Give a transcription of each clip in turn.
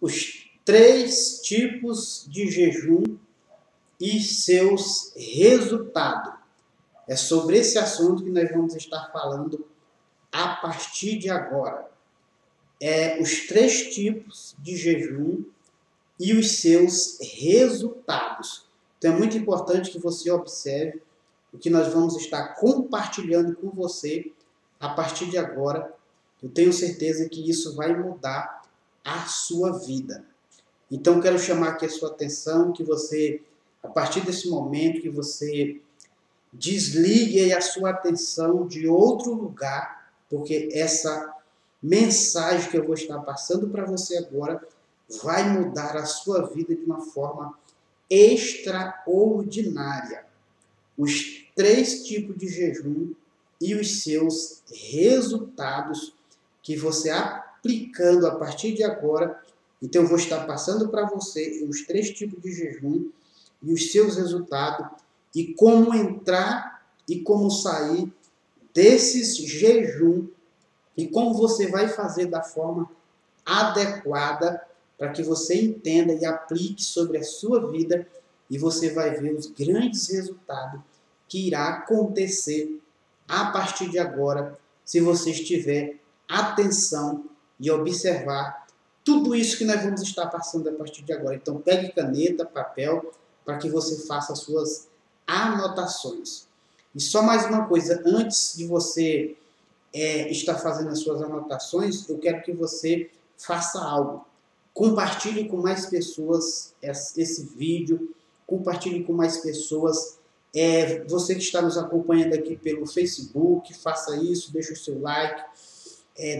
os 3 tipos de jejum e seus resultados. É sobre esse assunto que nós vamos estar falando a partir de agora. Os 3 tipos de jejum e os seus resultados. Então é muito importante que você observe o que nós vamos estar compartilhando com você a partir de agora. Eu tenho certeza que isso vai mudar a sua vida. Então quero chamar aqui a sua atenção, que você, a partir desse momento, que você desligue a sua atenção de outro lugar, porque essa mensagem que eu vou estar passando para você agora vai mudar a sua vida de uma forma extraordinária. Os 3 tipos de jejum e os seus resultados que você aplicando a partir de agora. Então eu vou estar passando para você os 3 tipos de jejum e os seus resultados e como entrar e como sair desses jejum e como você vai fazer da forma adequada para que você entenda e aplique sobre a sua vida e você vai ver os grandes resultados que irá acontecer a partir de agora, se você estiver atenção e observar tudo isso que nós vamos estar passando a partir de agora. Então pegue caneta, papel, para que você faça as suas anotações. E só mais uma coisa, antes de você estar fazendo as suas anotações, eu quero que você faça algo. Compartilhe com mais pessoas esse vídeo, compartilhe com mais pessoas. Você que está nos acompanhando aqui pelo Facebook, faça isso, deixe o seu like,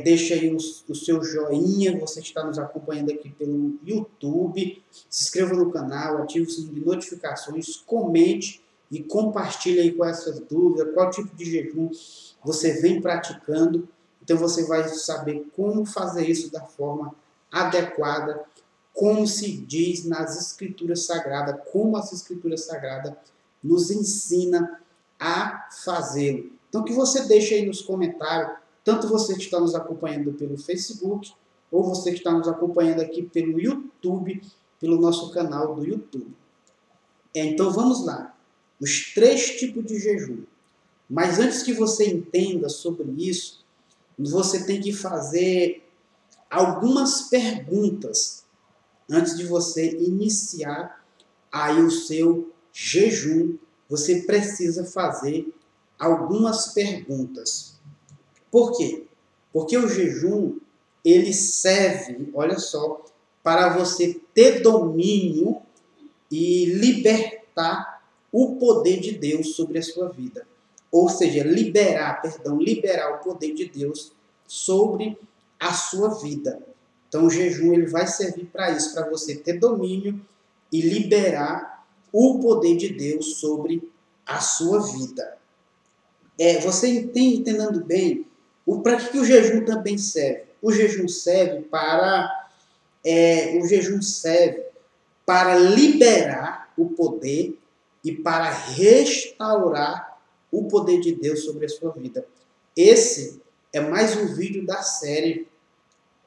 deixe aí o seu joinha. Você está nos acompanhando aqui pelo YouTube, se inscreva no canal, ative o sininho de notificações, comente e compartilhe aí com essas dúvidas, qual tipo de jejum você vem praticando. Então você vai saber como fazer isso da forma adequada, como se diz nas Escrituras Sagradas, como as Escrituras Sagradas nos ensina a fazê-lo. Então que você deixe aí nos comentários, tanto você que está nos acompanhando pelo Facebook, ou você que está nos acompanhando aqui pelo YouTube, pelo nosso canal do YouTube. Então vamos lá, os 3 tipos de jejum. Mas antes que você entenda sobre isso, você tem que fazer algumas perguntas antes de você iniciar aí o seu jejum. Você precisa fazer algumas perguntas. Por quê? Porque o jejum, ele serve, olha só, para você ter domínio e libertar o poder de Deus sobre a sua vida. Ou seja, liberar o poder de Deus sobre a sua vida. Então o jejum ele vai servir para isso, para você ter domínio e liberar o poder de Deus sobre a sua vida. Você entendendo bem para que o jejum também serve? O jejum serve para liberar o poder e para restaurar o poder de Deus sobre a sua vida. Esse é mais um vídeo da série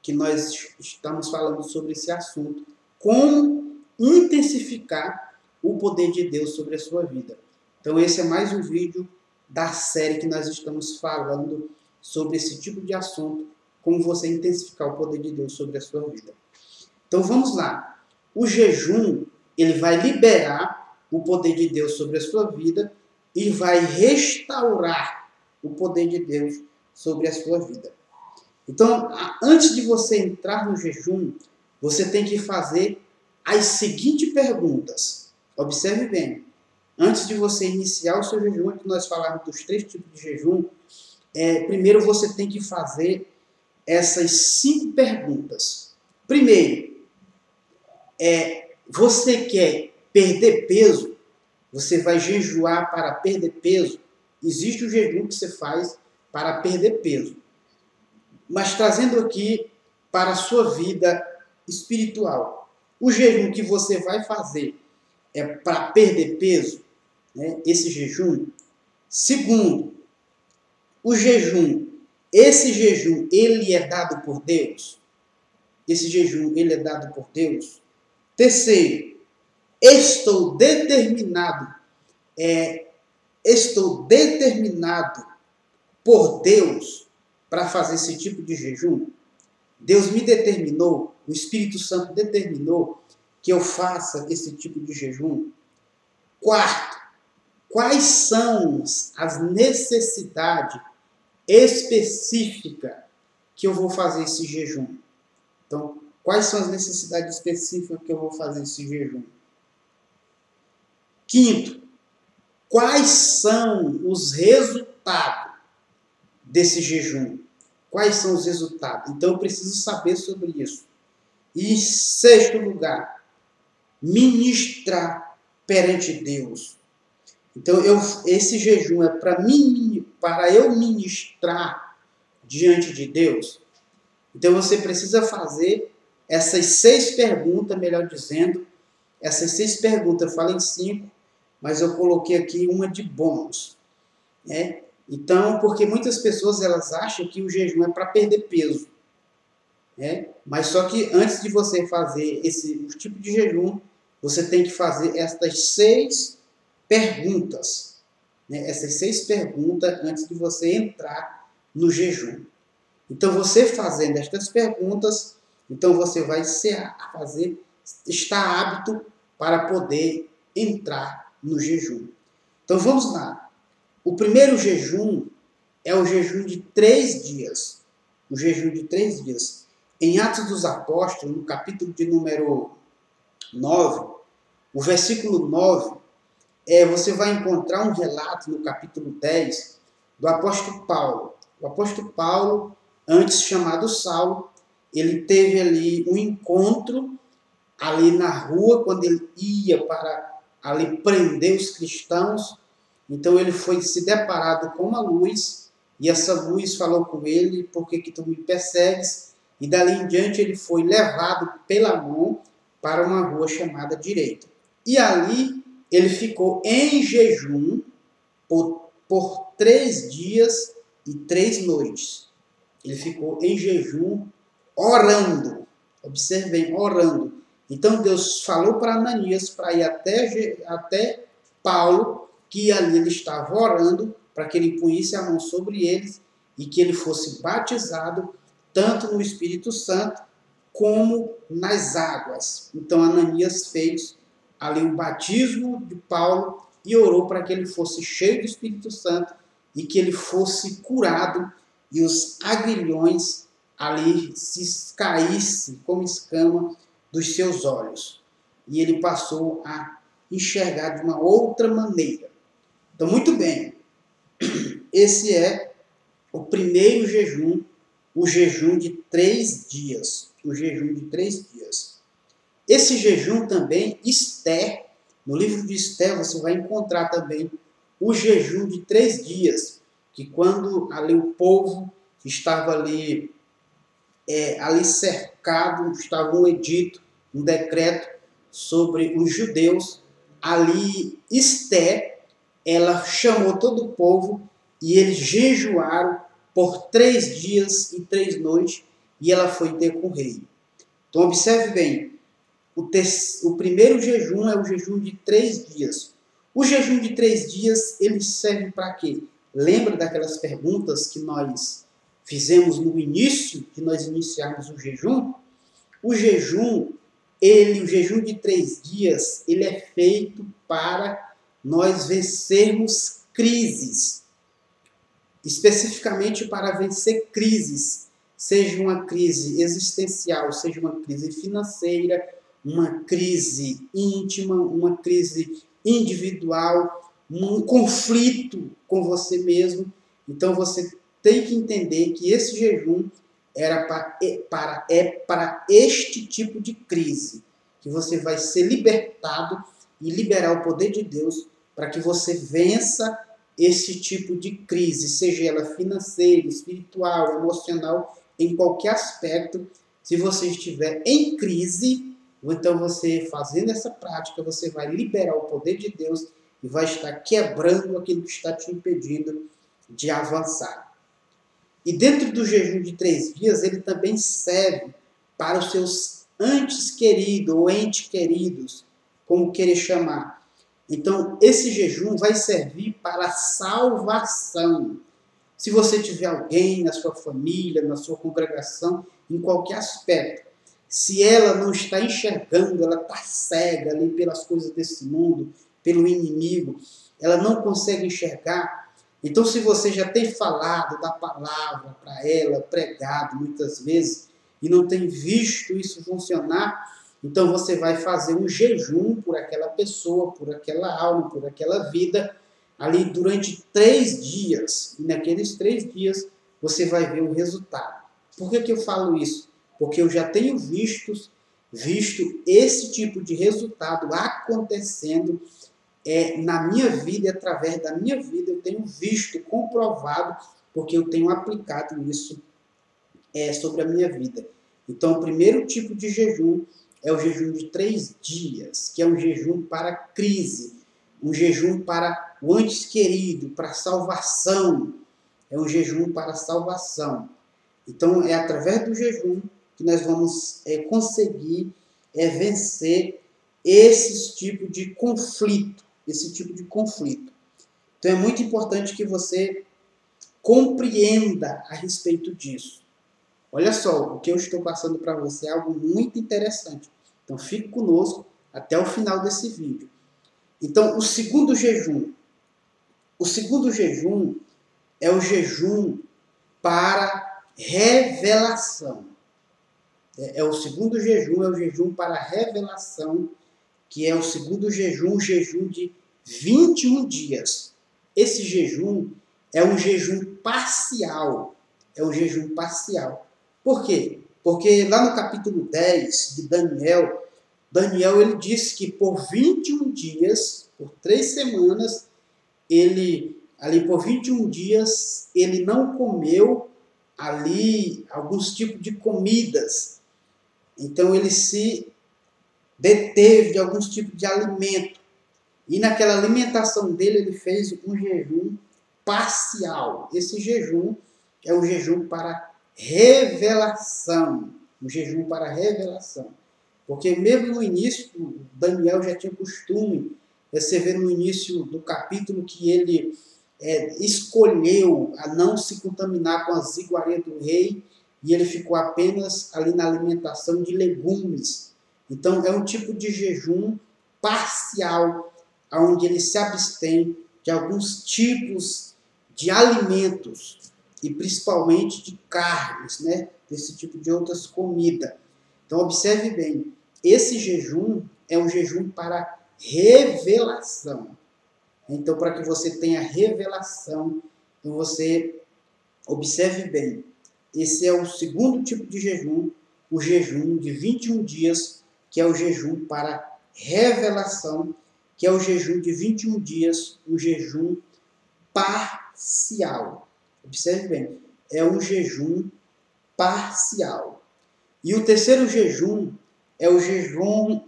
que nós estamos falando sobre esse assunto. Como intensificar o poder de Deus sobre a sua vida. Então esse é mais um vídeo da série que nós estamos falando sobre esse tipo de assunto. Como você intensificar o poder de Deus sobre a sua vida. Então vamos lá. O jejum, ele vai liberar o poder de Deus sobre a sua vida e vai restaurar o poder de Deus sobre a sua vida. Então, antes de você entrar no jejum, você tem que fazer as seguintes perguntas. Observe bem. Antes de você iniciar o seu jejum, que nós falamos dos 3 tipos de jejum, primeiro você tem que fazer essas 5 perguntas. Primeiro, você quer perder peso? Você vai jejuar para perder peso? Existe o jejum que você faz para perder peso. Mas trazendo aqui para a sua vida espiritual. O jejum que você vai fazer é para perder peso? Né? Esse jejum. Segundo, esse jejum, ele é dado por Deus? esse jejum ele é dado por Deus. Terceiro, estou determinado por Deus para fazer esse tipo de jejum. Deus me determinou, o Espírito Santo determinou que eu faça esse tipo de jejum. Quarto, quais são as necessidades específicas que eu vou fazer esse jejum? Então, quais são as necessidades específicas que eu vou fazer esse jejum? Quinto, quais são os resultados desse jejum? Quais são os resultados? Então, eu preciso saber sobre isso. E, em sexto lugar, ministrar perante Deus. Então, esse jejum é para eu ministrar diante de Deus. Então, você precisa fazer essas 6 perguntas, melhor dizendo. Essas 6 perguntas, eu falei 5, mas eu coloquei aqui uma de bônus. Né? Então, porque muitas pessoas elas acham que o jejum é para perder peso. Né? Mas só que antes de você fazer esse tipo de jejum, você tem que fazer estas 6 perguntas. Né? Essas 6 perguntas antes de você entrar no jejum. Então, você fazendo estas perguntas, então você vai estar apto para poder entrar no jejum. Então, vamos lá. O primeiro jejum é o jejum de 3 dias. O jejum de 3 dias. Em Atos dos Apóstolos, no capítulo de número 9, o versículo 9, você vai encontrar um relato no capítulo 10 do apóstolo Paulo. O apóstolo Paulo, antes chamado Saulo, ele teve ali um encontro ali na rua, quando ele ia para ali prender os cristãos. Então ele foi se deparado com uma luz, e essa luz falou com ele: por que tu me persegues? E dali em diante ele foi levado pela mão para uma rua chamada Direita. E ali ele ficou em jejum por 3 dias e 3 noites. Ele ficou em jejum orando. Observem, orando. Então Deus falou para Ananias para ir até Paulo, que ali ele estava orando, para que ele punisse a mão sobre eles e que ele fosse batizado tanto no Espírito Santo como nas águas. Então Ananias fez ali o batismo de Paulo e orou para que ele fosse cheio do Espírito Santo e que ele fosse curado e os aguilhões ali se caíssem como escama dos seus olhos. E ele passou a enxergar de uma outra maneira. Então, muito bem. Esse é o primeiro jejum, o jejum de 3 dias. O jejum de 3 dias. Esse jejum também, Esther, no livro de Esther você vai encontrar também o jejum de 3 dias, que quando ali o povo estava ali cercado, estava um edito, um decreto sobre os judeus, ali Esther, ela chamou todo o povo e eles jejuaram por 3 dias e 3 noites e ela foi ter com o rei. Então observe bem, o primeiro jejum é o jejum de 3 dias. O jejum de 3 dias, ele serve para quê? Lembra daquelas perguntas que nós fizemos no início, que nós iniciamos o jejum? O jejum de 3 dias, ele é feito para nós vencermos crises. Especificamente para vencer crises. Seja uma crise existencial, seja uma crise financeira, uma crise íntima, uma crise individual, um conflito com você mesmo. Então você tem que entender que esse jejum é para este tipo de crise, que você vai ser libertado e liberar o poder de Deus para que você vença esse tipo de crise, seja ela financeira, espiritual, emocional, em qualquer aspecto. Se você estiver em crise, então você fazendo essa prática, você vai liberar o poder de Deus e vai estar quebrando aquilo que está te impedindo de avançar. E dentro do jejum de 3 dias, ele também serve para os seus antes queridos ou entes queridos, como querer chamar. Então, esse jejum vai servir para a salvação. Se você tiver alguém na sua família, na sua congregação, em qualquer aspecto, se ela não está enxergando, ela está cega ali pelas coisas desse mundo, pelo inimigo, ela não consegue enxergar. Então, se você já tem falado da palavra para ela, pregado muitas vezes, e não tem visto isso funcionar, então você vai fazer um jejum por aquela pessoa, por aquela alma, por aquela vida, ali durante 3 dias. E naqueles 3 dias você vai ver o resultado. Por que eu falo isso? Porque eu já tenho visto esse tipo de resultado acontecendo na minha vida e através da minha vida. Eu tenho visto, comprovado, porque eu tenho aplicado isso sobre a minha vida. Então, o primeiro tipo de jejum é o jejum de 3 dias, que é um jejum para crise, um jejum para o antes querido, para salvação. É um jejum para salvação. Então, é através do jejum que nós vamos conseguir vencer esse tipo de conflito. Então, é muito importante que você compreenda a respeito disso. Olha só, o que eu estou passando para você é algo muito interessante. Então, fique conosco até o final desse vídeo. Então, o segundo jejum é o jejum para revelação. O segundo jejum é o jejum para revelação, que é o segundo jejum, o jejum de 21 dias. Esse jejum é um jejum parcial. Por quê? Porque lá no capítulo 10 de Daniel ele disse que por 21 dias, por 3 semanas, por 21 dias, ele não comeu ali alguns tipos de comidas. Então ele se deteve de alguns tipos de alimento. E naquela alimentação dele, ele fez um jejum parcial. Esse jejum é o jejum para revelação. Porque mesmo no início, Daniel já tinha costume, você vê no início do capítulo que ele escolheu a não se contaminar com as iguarias do rei, e ele ficou apenas ali na alimentação de legumes. Então é um tipo de jejum parcial, onde ele se abstém de alguns tipos de alimentos, e principalmente de carnes, desse tipo de outras comidas. Então observe bem, esse jejum é um jejum para revelação. Então, para que você tenha revelação, então você observe bem. Esse é o segundo tipo de jejum, o jejum de 21 dias, que é o jejum para revelação, que é o jejum de 21 dias, o jejum parcial. Observe bem, é um jejum parcial. E o terceiro jejum é o jejum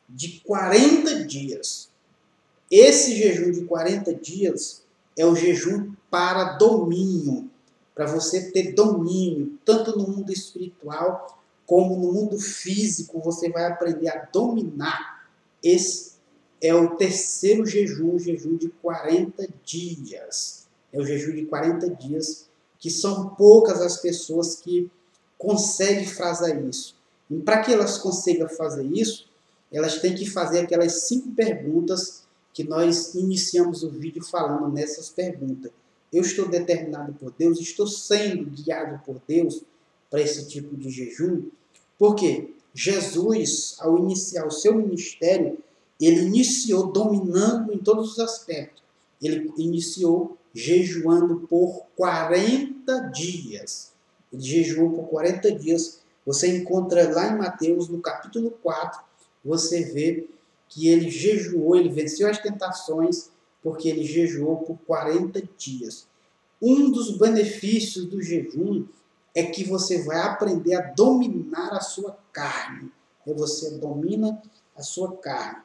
de 40 dias. Esse jejum de 40 dias é o jejum para domínio, para você ter domínio, tanto no mundo espiritual como no mundo físico, você vai aprender a dominar. Esse é o terceiro jejum, o jejum de 40 dias. É o jejum de 40 dias, que são poucas as pessoas que conseguem fazer isso. E para que elas consigam fazer isso, elas têm que fazer aquelas 5 perguntas que nós iniciamos o vídeo falando nessas perguntas. Eu estou determinado por Deus, estou sendo guiado por Deus para esse tipo de jejum, porque Jesus, ao iniciar o seu ministério, ele iniciou dominando em todos os aspectos. Ele iniciou jejuando por 40 dias. Ele jejuou por 40 dias. Você encontra lá em Mateus, no capítulo 4, você vê que ele jejuou, ele venceu as tentações, porque ele jejuou por 40 dias. Um dos benefícios do jejum é que você vai aprender a dominar a sua carne. Você domina a sua carne.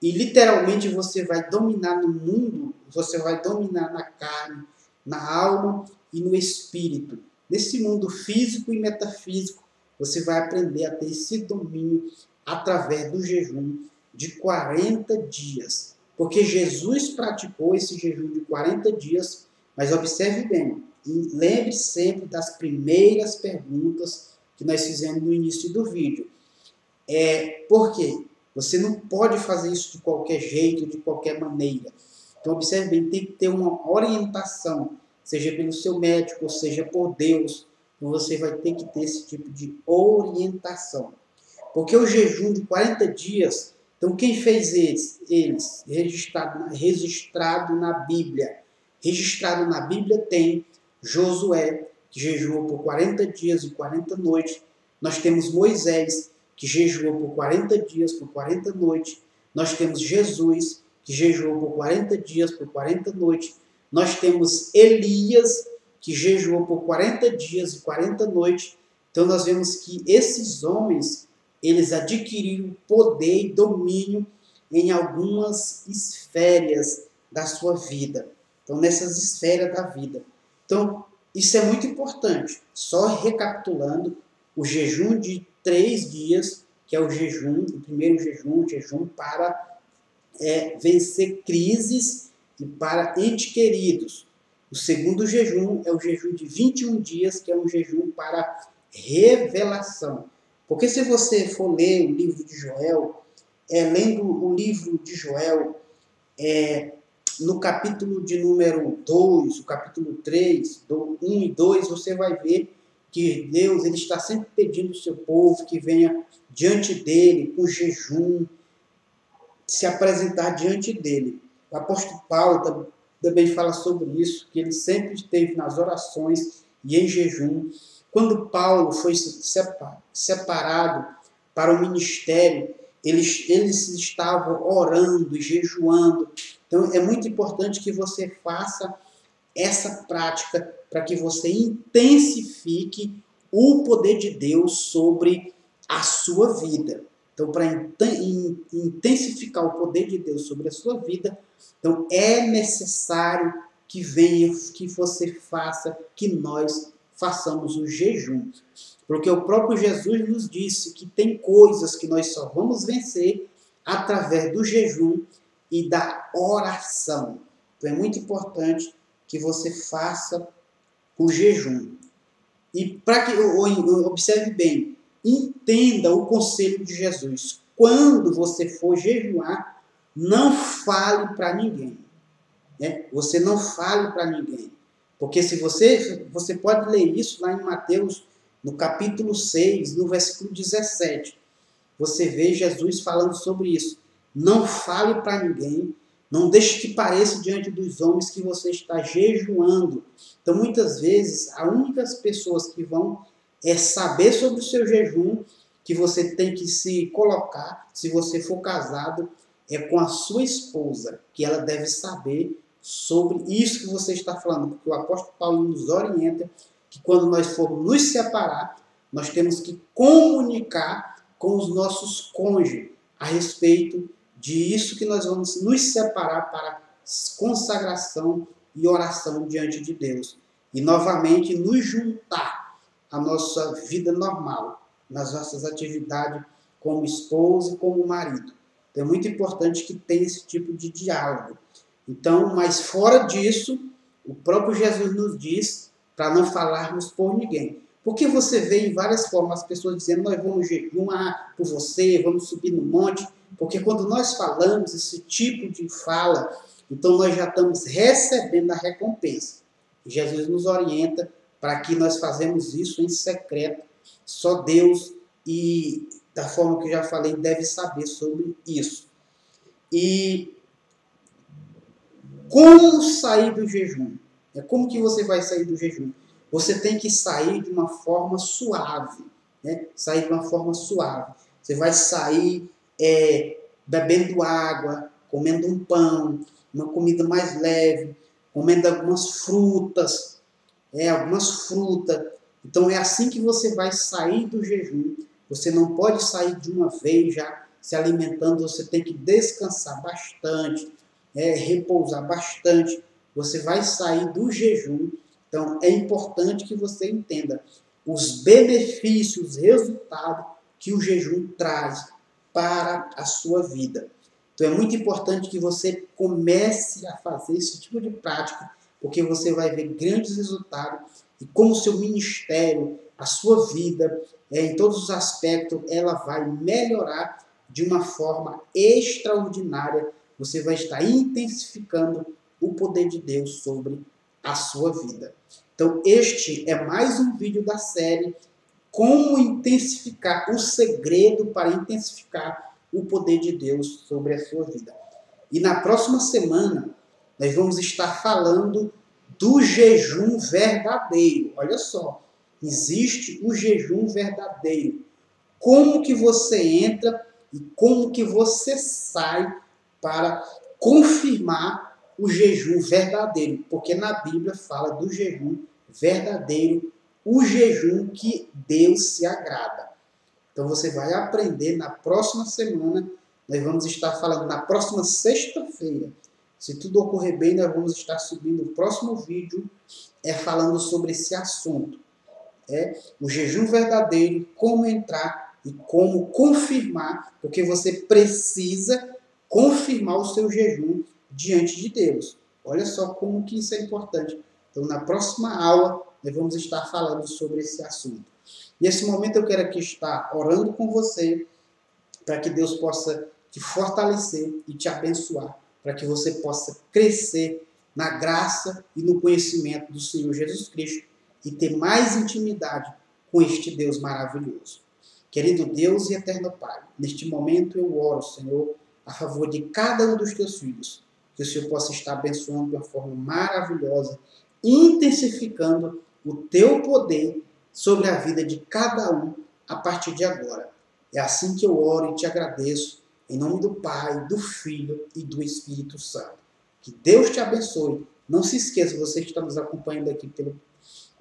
E literalmente você vai dominar no mundo, você vai dominar na carne, na alma e no espírito. Nesse mundo físico e metafísico, você vai aprender a ter esse domínio através do jejum de 40 dias. Porque Jesus praticou esse jejum de 40 dias, mas observe bem, e lembre sempre das primeiras perguntas que nós fizemos no início do vídeo. Por quê? Você não pode fazer isso de qualquer jeito, de qualquer maneira. Então, observe bem, tem que ter uma orientação, seja pelo seu médico, ou seja por Deus. Então, você vai ter que ter esse tipo de orientação. Porque o jejum de 40 dias, então quem fez eles registrado na Bíblia? Registrado na Bíblia tem Josué, que jejuou por 40 dias e 40 noites. Nós temos Moisés, que jejuou por 40 dias, por 40 noites. Nós temos Jesus, que jejuou por 40 dias, por 40 noites. Nós temos Elias, que jejuou por 40 dias e 40 noites. Então nós vemos que esses homens, eles adquiriram poder e domínio em algumas esferas da sua vida. Então, nessas esferas da vida. Então, isso é muito importante. Só recapitulando, o jejum de 3 dias, que é o primeiro jejum, o jejum para vencer crises e para entes queridos. O segundo jejum é o jejum de 21 dias, que é um jejum para revelação. Porque se você for ler o livro de Joel, lendo o livro de Joel, no capítulo de número 2, o capítulo 3, do 1 e 2, você vai ver que Deus ele está sempre pedindo ao seu povo que venha diante dele, com jejum, se apresentar diante dele. O apóstolo Paulo também fala sobre isso, que ele sempre esteve nas orações e em jejum. Quando Paulo foi separado para o ministério, eles estavam orando e jejuando. Então, é muito importante que você faça essa prática para que você intensifique o poder de Deus sobre a sua vida. Então, para intensificar o poder de Deus sobre a sua vida, então é necessário que venha, que você faça, que nós façamos o jejum. Porque o próprio Jesus nos disse que tem coisas que nós só vamos vencer através do jejum e da oração. Então é muito importante que você faça o jejum. E para que observe bem, entenda o conselho de Jesus. Quando você for jejuar, não fale para ninguém. Né? Você não fale para ninguém. Porque se você pode ler isso lá em Mateus, no capítulo 6, no versículo 17. Você vê Jesus falando sobre isso. Não fale para ninguém, não deixe que pareça diante dos homens que você está jejuando. Então, muitas vezes, as únicas pessoas que vão saber sobre o seu jejum, que você tem que se colocar, se você for casado, é com a sua esposa, que ela deve saber sobre isso que você está falando, porque o apóstolo Paulo nos orienta que quando nós formos nos separar, nós temos que comunicar com os nossos cônjuges a respeito disso que nós vamos nos separar para consagração e oração diante de Deus. E novamente nos juntar à nossa vida normal, nas nossas atividades como esposa e como marido. Então é muito importante que tenha esse tipo de diálogo. Então, mas fora disso, o próprio Jesus nos diz para não falarmos por ninguém. Porque você vê em várias formas as pessoas dizendo, nós vamos jejuar por você, vamos subir no monte. Porque quando nós falamos esse tipo de fala, então nós já estamos recebendo a recompensa. Jesus nos orienta para que nós fazemos isso em secreto. Só Deus, e da forma que eu já falei, deve saber sobre isso. E como sair do jejum? Como que você vai sair do jejum? Você tem que sair de uma forma suave. Né? Sair de uma forma suave. Você vai sair bebendo água, comendo um pão, uma comida mais leve, comendo algumas frutas. Então é assim que você vai sair do jejum. Você não pode sair de uma vez já se alimentando, você tem que descansar bastante, repousar bastante. Você vai sair do jejum. Então é importante que você entenda. os benefícios, os resultados que o jejum traz para a sua vida. Então é muito importante que você comece a fazer esse tipo de prática, porque você vai ver grandes resultados e como o seu ministério, a sua vida, em todos os aspectos, ela vai melhorar de uma forma extraordinária. Você vai estar intensificando o poder de Deus sobre a sua vida. Então este é mais um vídeo da série Como intensificar, o segredo para intensificar o poder de Deus sobre a sua vida. E na próxima semana, nós vamos estar falando do jejum verdadeiro. Olha só, existe o jejum verdadeiro. Como que você entra e como que você sai para confirmar o jejum verdadeiro. Porque na Bíblia fala do jejum verdadeiro, o jejum que Deus se agrada. Então você vai aprender na próxima semana. Nós vamos estar falando na próxima sexta-feira. Se tudo ocorrer bem, nós vamos estar subindo o próximo vídeo falando sobre esse assunto. O jejum verdadeiro, como entrar e como confirmar, porque você precisa confirmar o seu jejum diante de Deus. Olha só como que isso é importante. Então, na próxima aula, nós vamos estar falando sobre esse assunto. Nesse momento, eu quero aqui estar orando com você, para que Deus possa te fortalecer e te abençoar, para que você possa crescer na graça e no conhecimento do Senhor Jesus Cristo e ter mais intimidade com este Deus maravilhoso. Querido Deus e eterno Pai, neste momento eu oro, Senhor, a favor de cada um dos teus filhos, que o Senhor possa estar abençoando de uma forma maravilhosa, intensificando o teu poder sobre a vida de cada um a partir de agora. É assim que eu oro e te agradeço, em nome do Pai, do Filho e do Espírito Santo. Que Deus te abençoe. Não se esqueça, você que está nos acompanhando aqui pelo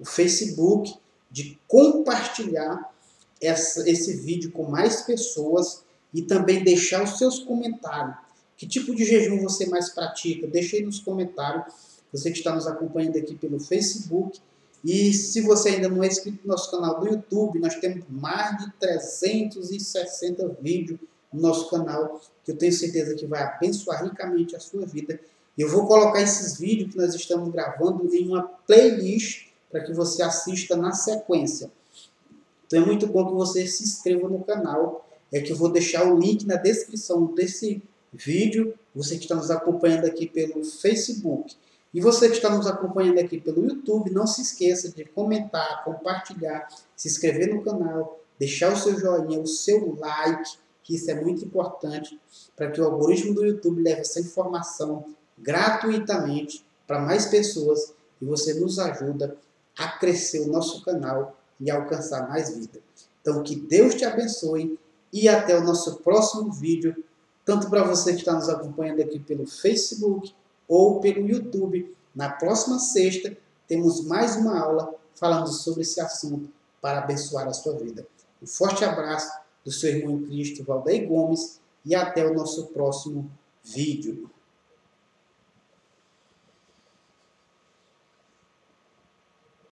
Facebook, de compartilhar esse vídeo com mais pessoas e também deixar os seus comentários. Que tipo de jejum você mais pratica? Deixe aí nos comentários. Você que está nos acompanhando aqui pelo Facebook. E se você ainda não é inscrito no nosso canal do YouTube, nós temos mais de 360 vídeos no nosso canal, que eu tenho certeza que vai abençoar ricamente a sua vida. Eu vou colocar esses vídeos que nós estamos gravando em uma playlist para que você assista na sequência. Então é muito bom que você se inscreva no canal, que eu vou deixar o link na descrição desse vídeo, você que está nos acompanhando aqui pelo Facebook. E você que está nos acompanhando aqui pelo YouTube, não se esqueça de comentar, compartilhar, se inscrever no canal, deixar o seu joinha, o seu like, que isso é muito importante para que o algoritmo do YouTube leve essa informação gratuitamente para mais pessoas e você nos ajuda a crescer o nosso canal e alcançar mais vida. Então que Deus te abençoe e até o nosso próximo vídeo, tanto para você que está nos acompanhando aqui pelo Facebook ou pelo YouTube. Na próxima sexta, temos mais uma aula falando sobre esse assunto para abençoar a sua vida. Um forte abraço do seu irmão em Cristo, Valdeir Gomes, e até o nosso próximo vídeo.